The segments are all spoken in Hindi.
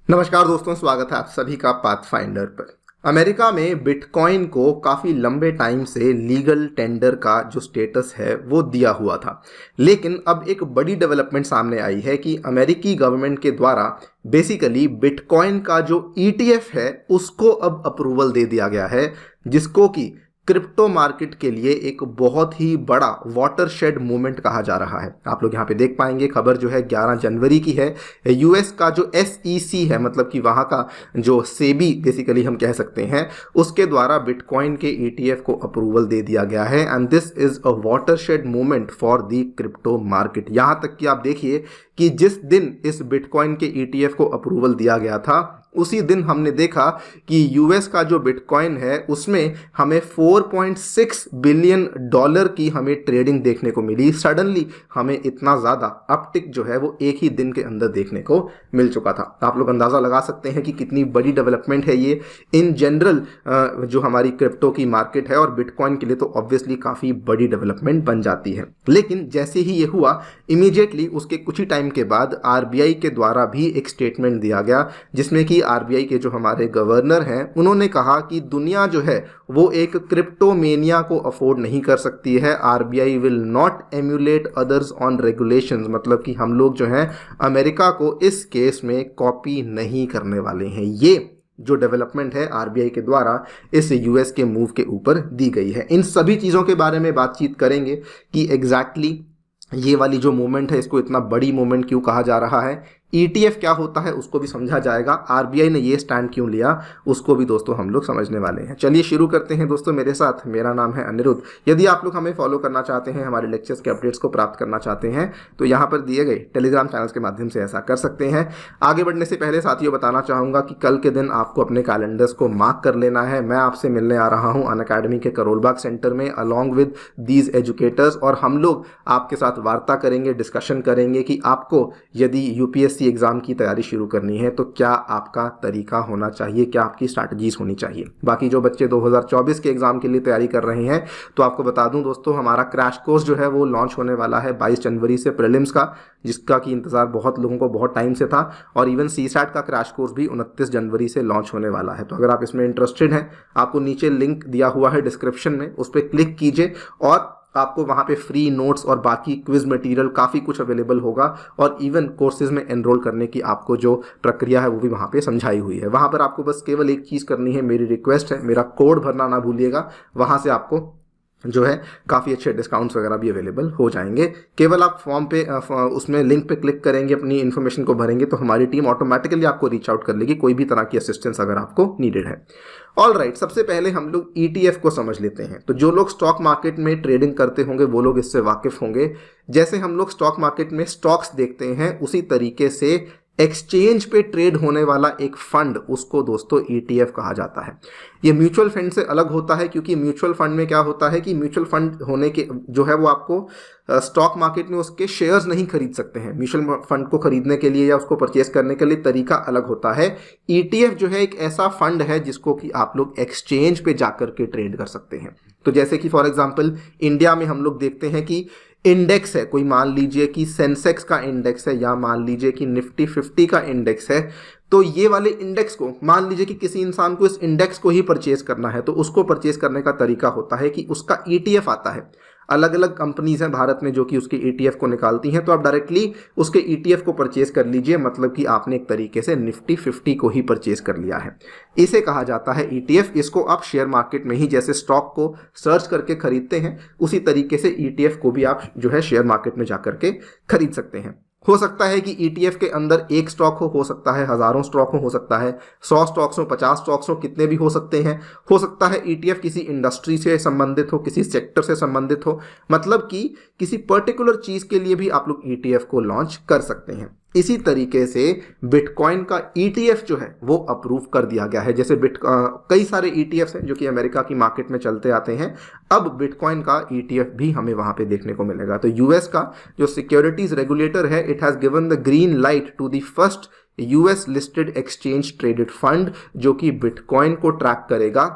नमस्कार दोस्तों, स्वागत है आप सभी का पाथफाइंडर पर। अमेरिका में बिटकॉइन को काफ़ी लंबे टाइम से लीगल टेंडर का जो स्टेटस है वो दिया हुआ था, लेकिन अब एक बड़ी डेवलपमेंट सामने आई है कि अमेरिकी गवर्नमेंट के द्वारा बेसिकली बिटकॉइन का जो ईटीएफ है उसको अब अप्रूवल दे दिया गया है, जिसको कि क्रिप्टो मार्केट के लिए एक बहुत ही बड़ा वाटरशेड मूवमेंट कहा जा रहा है। आप लोग यहाँ पे देख पाएंगे, खबर जो है 11 जनवरी की है। यूएस का जो एसईसी है, मतलब कि वहाँ का जो सेबी बेसिकली हम कह सकते हैं, उसके द्वारा बिटकॉइन के ईटीएफ को अप्रूवल दे दिया गया है and this is a watershed movement for the crypto market. यहाँ तक कि आप देखिए कि जिस दिन इस बिटकॉइन के ईटीएफ को अप्रूवल दिया गया था उसी दिन हमने देखा कि यूएस का जो बिटकॉइन है उसमें हमें 4.6 बिलियन डॉलर की हमें ट्रेडिंग देखने को मिली। सडनली हमें इतना ज़्यादा अपटिक जो है वो एक ही दिन के अंदर देखने को मिल चुका था। आप लोग अंदाज़ा लगा सकते हैं कि कितनी बड़ी डेवलपमेंट है ये इन जनरल जो हमारी क्रिप्टो की मार्केट है, और बिटकॉइन के लिए तो ऑब्वियसली काफ़ी बड़ी डेवलपमेंट बन जाती है। लेकिन जैसे ही ये हुआ, इमीडिएटली उसके कुछ ही टाइम के बाद आरबीआई के द्वारा भी एक स्टेटमेंट दिया गया, जिसमें कि आरबीआई के जो हमारे गवर्नर हैं उन्होंने कहा कि दुनिया जो है वो एक क्रिप्टोमेनिया को अफोर्ड नहीं कर सकती है। RBI will not emulate others on regulations, मतलब कि हम लोग जो हैं अमेरिका को इस केस में कॉपी नहीं करने वाले हैं। ये जो डेवलपमेंट है आरबीआई के द्वारा इस यूएस के मूव के ऊपर दी गई है। इन सभी चीज़ों के बारे में बातचीत करेंगे कि एग्जैक्टली ये वाली जो मूवमेंट है इसको इतना बड़ी मूवमेंट क्यों कहा जा रहा है, ईटीएफ क्या होता है उसको भी समझा जाएगा, आरबीआई ने ये स्टैंड क्यों लिया उसको भी दोस्तों हम लोग समझने वाले हैं। चलिए शुरू करते हैं दोस्तों मेरे साथ। मेरा नाम है अनिरुद्ध। यदि आप लोग हमें फॉलो करना चाहते हैं, हमारे लेक्चर्स के अपडेट्स को प्राप्त करना चाहते हैं, तो यहाँ पर दिए गए टेलीग्राम चैनल्स के माध्यम से ऐसा कर सकते हैं। आगे बढ़ने से पहले साथियों बताना चाहूँगा कि कल के दिन आपको अपने कैलेंडर्स को मार्क कर लेना है। मैं आपसे मिलने आ रहा हूँ अनअकैडमी के करोलबाग सेंटर में अलॉन्ग विद दीज एजुकेटर्स, और हम लोग आपके साथ वार्ता करेंगे, डिस्कशन करेंगे कि आपको यदि यूपीएससी एग्जाम की तैयारी शुरू करनी है तो क्या आपका तरीका होना चाहिए, क्या आपकी स्ट्रैटेजीज होनी चाहिए। बाकी जो बच्चे 2024 के एग्जाम के लिए तैयारी कर रहे हैं तो आपको बता दूं दोस्तों, हमारा क्रैश कोर्स जो है वो लॉन्च होने वाला है 22 जनवरी से प्रीलिम्स का, जिसका कि इंतजार बहुत लोगों को बहुत टाइम से था, और इवन सीसैट का क्रैश कोर्स भी 29 जनवरी से लॉन्च होने वाला है। तो अगर आप इसमें इंटरेस्टेड हैं, आपको नीचे लिंक दिया हुआ है डिस्क्रिप्शन में, उस पर क्लिक कीजिए और आपको वहाँ पे फ्री नोट्स और बाकी क्विज मटेरियल काफ़ी कुछ अवेलेबल होगा, और इवन कोर्सेज में एनरोल करने की आपको जो प्रक्रिया है वो भी वहाँ पे समझाई हुई है। वहाँ पर आपको बस केवल एक चीज़ करनी है, मेरी रिक्वेस्ट है, मेरा कोड भरना ना भूलिएगा। वहाँ से आपको जो है काफ़ी अच्छे डिस्काउंट्स वगैरह भी अवेलेबल हो जाएंगे। केवल आप फॉर्म पे उसमें लिंक पे क्लिक करेंगे, अपनी इन्फॉर्मेशन को भरेंगे तो हमारी टीम ऑटोमेटिकली आपको रीच आउट कर लेगी, कोई भी तरह की असिस्टेंस अगर आपको नीडेड है। ऑल राइट, सबसे पहले हम लोग ईटीएफ को समझ लेते हैं। तो जो लोग स्टॉक मार्केट में ट्रेडिंग करते होंगे वो लोग इससे वाकिफ होंगे। जैसे हम लोग स्टॉक मार्केट में स्टॉक्स देखते हैं, उसी तरीके से एक्सचेंज पे ट्रेड होने वाला एक फंड, उसको दोस्तों ईटीएफ कहा जाता है। ये म्यूचुअल फंड से अलग होता है, क्योंकि म्यूचुअल फंड में क्या होता है कि म्यूचुअल फंड होने के जो है वो आपको स्टॉक मार्केट में उसके शेयर्स नहीं खरीद सकते हैं। म्यूचुअल फंड को खरीदने के लिए या उसको परचेस करने के लिए तरीका अलग होता है। ईटीएफ जो है एक ऐसा फंड है जिसको कि आप लोग एक्सचेंज पे जाकर के ट्रेड कर सकते हैं। तो जैसे कि फॉर एग्जांपल इंडिया में हम लोग देखते हैं कि इंडेक्स है, कोई मान लीजिए कि सेंसेक्स का इंडेक्स है या मान लीजिए कि निफ्टी 50 का इंडेक्स है, तो ये वाले इंडेक्स को मान लीजिए कि किसी इंसान को इस इंडेक्स को ही परचेज करना है, तो उसको परचेज करने का तरीका होता है कि उसका ईटीएफ आता है। अलग अलग कंपनीज हैं भारत में जो कि उसके ईटीएफ को निकालती हैं, तो आप डायरेक्टली उसके ईटीएफ को परचेज कर लीजिए, मतलब कि आपने एक तरीके से निफ्टी 50 को ही परचेज कर लिया है। इसे कहा जाता है ईटीएफ। इसको आप शेयर मार्केट में ही जैसे स्टॉक को सर्च करके खरीदते हैं, उसी तरीके से ईटीएफ को भी आप जो है शेयर मार्केट में जाकर के खरीद सकते हैं। हो सकता है कि ईटीएफ के अंदर एक स्टॉक हो सकता है हज़ारों स्टॉक हो सकता है 100 स्टॉक्स हो, 50 स्टॉक्स हो, कितने भी हो सकते हैं। हो सकता है ईटीएफ किसी इंडस्ट्री से संबंधित हो, किसी सेक्टर से संबंधित हो, मतलब कि किसी पर्टिकुलर चीज़ के लिए भी आप लोग ईटीएफ को लॉन्च कर सकते हैं। इसी तरीके से बिटकॉइन का ईटीएफ जो है वो अप्रूव कर दिया गया है। जैसे कई सारे ईटीएफ्स हैं जो कि अमेरिका की मार्केट में चलते आते हैं, अब बिटकॉइन का ईटीएफ भी हमें वहां पे देखने को मिलेगा। तो यूएस का जो सिक्योरिटीज रेगुलेटर है, it has given the green light to the first US listed exchange traded fund जो कि बिटकॉइन को ट्रैक करेगा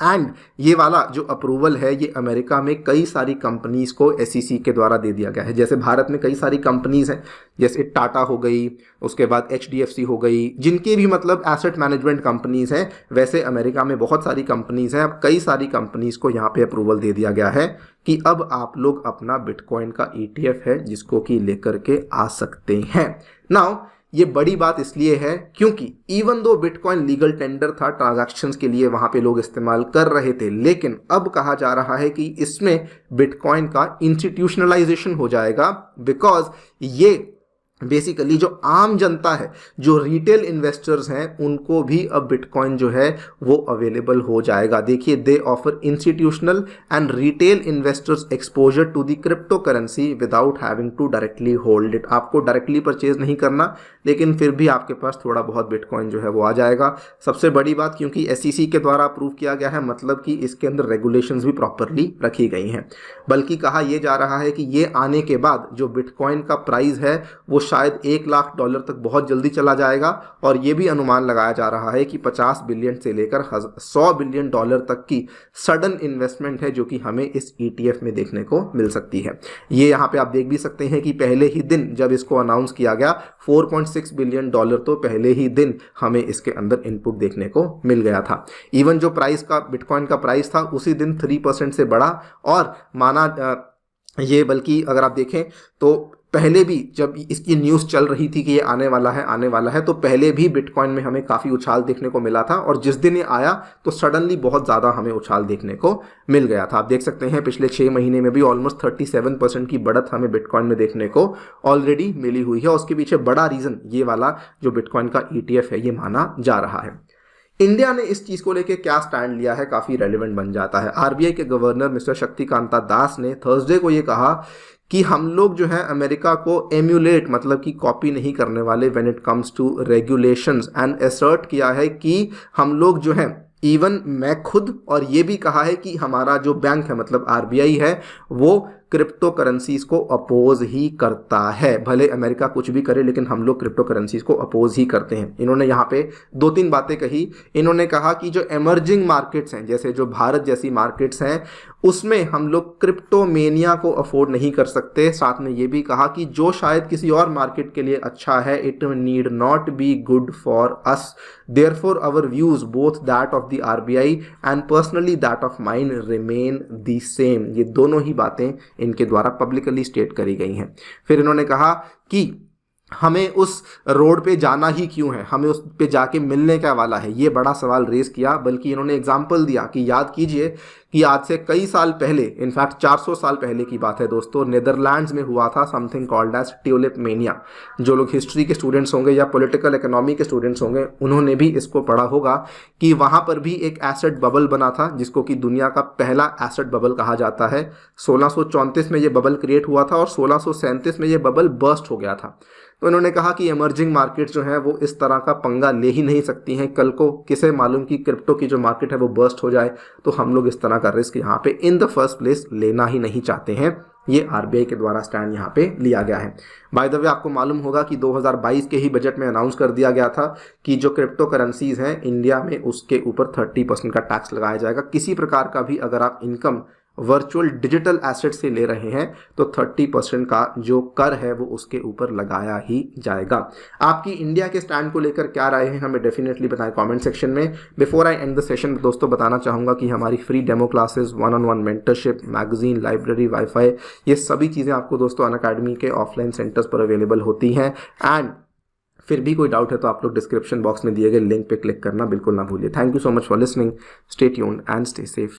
एंड ये वाला जो अप्रूवल है ये अमेरिका में कई सारी कंपनीज को SEC के द्वारा दे दिया गया है। जैसे भारत में कई सारी कंपनीज हैं, जैसे टाटा हो गई, उसके बाद HDFC हो गई, जिनके भी मतलब एसेट मैनेजमेंट कंपनीज हैं, वैसे अमेरिका में बहुत सारी कंपनीज हैं। अब कई सारी कंपनीज को यहाँ पे अप्रूवल दे दिया गया है कि अब आप लोग अपना बिटकॉइन का ETF है जिसको कि लेकर के आ सकते हैं। नाउ ये बड़ी बात इसलिए है क्योंकि even though bitcoin legal tender था, ट्रांजैक्शंस के लिए वहां पे लोग इस्तेमाल कर रहे थे, लेकिन अब कहा जा रहा है कि इसमें बिटकॉइन का इंस्टीट्यूशनलाइजेशन हो जाएगा, बिकॉज ये बेसिकली जो आम जनता है, जो रिटेल इन्वेस्टर्स हैं, उनको भी अब बिटकॉइन जो है वो अवेलेबल हो जाएगा। देखिए, they offer institutional and retail investors exposure to the crypto currency without having to directly hold it. आपको डायरेक्टली परचेज नहीं करना, लेकिन फिर भी आपके पास थोड़ा बहुत बिटकॉइन जो है वो आ जाएगा। सबसे बड़ी बात, क्योंकि SEC के द्वारा अप्रूव किया गया है, मतलब कि इसके अंदर रेगुलेशंस भी प्रॉपरली रखी गई हैं। बल्कि कहा यह जा रहा है कि ये आने के बाद जो बिटकॉइन का प्राइस है वो शायद $1 लाख तक बहुत जल्दी चला जाएगा, और ये भी अनुमान लगाया जा रहा है कि 50 बिलियन से लेकर $100 बिलियन तक की सडन इन्वेस्टमेंट है जो कि हमें इस ETF में देखने को मिल सकती है। ये यहाँ पे आप देख भी सकते हैं कि पहले ही दिन जब इसको अनाउंस किया गया, $4.6 बिलियन तो पहले ही दिन हमें इसके अंदर इनपुट देखने को मिल गया था। इवन जो प्राइस का बिटकॉइन का प्राइस था उसी दिन 3% से बढ़ा, और माना ये, बल्कि अगर आप देखें तो पहले भी जब इसकी न्यूज़ चल रही थी कि ये आने वाला है, तो पहले भी बिटकॉइन में हमें काफ़ी उछाल देखने को मिला था, और जिस दिन ये आया तो सडनली बहुत ज़्यादा हमें उछाल देखने को मिल गया था। आप देख सकते हैं पिछले 6 महीने में भी ऑलमोस्ट 37% की बढ़त हमें बिटकॉइन में देखने को ऑलरेडी मिली हुई है। उसके पीछे बड़ा रीज़न ये वाला जो बिटकॉइन का ETF है ये माना जा रहा है। इंडिया ने इस चीज़ को लेकर क्या स्टैंड लिया है, काफ़ी रेलिवेंट बन जाता है। RBI के गवर्नर मिस्टर शक्तिकांता दास ने थर्सडे को ये कहा कि हम लोग जो है अमेरिका को एम्यूलेट, मतलब कि कॉपी नहीं करने वाले when it comes to regulations, and assert किया है कि हम लोग जो है, इवन मैं खुद, और ये भी कहा है कि हमारा जो बैंक है मतलब RBI है वो क्रिप्टो करेंसीज को अपोज ही करता है। भले अमेरिका कुछ भी करे, लेकिन हम लोग क्रिप्टो करेंसीज को अपोज ही करते हैं। इन्होंने यहाँ पे 2-3 बातें कही। इन्होंने कहा कि जो एमर्जिंग मार्केट्स हैं, जैसे जो भारत जैसी मार्केट्स हैं, उसमें हम लोग क्रिप्टोमेनिया को अफोर्ड नहीं कर सकते। साथ में ये भी कहा कि जो शायद किसी और मार्केट के लिए अच्छा है, it need not be good for us, therefore our views both that of the RBI and personally that of mine remain the same. ये दोनों ही बातें इनके द्वारा पब्लिकली स्टेट करी गई हैं। फिर इन्होंने कहा कि हमें उस रोड पे जाना ही क्यों है, हमें उस पे जाके मिलने क्या वाला है, ये बड़ा सवाल रेज किया। बल्कि इन्होंने एग्जाम्पल दिया कि याद कीजिए कि आज से कई साल पहले, इनफैक्ट 400 साल पहले की बात है दोस्तों, नेदरलैंड्स में हुआ था something called as tulip mania. जो लोग हिस्ट्री के स्टूडेंट्स होंगे या पॉलिटिकल इकोनॉमी के स्टूडेंट्स होंगे, उन्होंने भी इसको पढ़ा होगा कि वहाँ पर भी एक एसेट बबल बना था, जिसको कि दुनिया का पहला एसेट बबल कहा जाता है। 1634 में ये बबल क्रिएट हुआ था और 1637 में ये बबल बर्स्ट हो गया था। तो इन्होंने कहा कि इमर्जिंग मार्केट जो है वो इस तरह का पंगा ले ही नहीं सकती हैं। कल को किसे मालूम कि क्रिप्टो की जो मार्केट है वो बर्स्ट हो जाए, तो हम लोग इस तरह का रिस्क यहाँ पे इन द फर्स्ट प्लेस लेना ही नहीं चाहते हैं। ये RBI के द्वारा स्टैंड यहाँ पे लिया गया है। बाय द वे, आपको मालूम होगा कि 2022 के ही बजट में अनाउंस कर दिया गया था कि जो क्रिप्टो करेंसीज हैं इंडिया में, उसके ऊपर 30% का टैक्स लगाया जाएगा। किसी प्रकार का भी अगर आप इनकम वर्चुअल डिजिटल एसेट से ले रहे हैं तो 30% का जो कर है वो उसके ऊपर लगाया ही जाएगा। आपकी इंडिया के स्टैंड को लेकर क्या राय है, हमें डेफिनेटली बताएं कमेंट सेक्शन में। Before I and the session दोस्तों, बताना चाहूँगा कि हमारी free demo classes, 1-on-1 mentorship, magazine, library, wifi, ये सभी चीज़ें आपको दोस्तों अनअकैडमी के ऑफलाइन सेंटर्स पर अवेलेबल होती हैं। एंड फिर भी कोई डाउट है तो आप लोग डिस्क्रिप्शन बॉक्स में दिए गए लिंक पे क्लिक करना बिल्कुल ना भूलिए। Thank you so much for listening. Stay tuned and stay safe.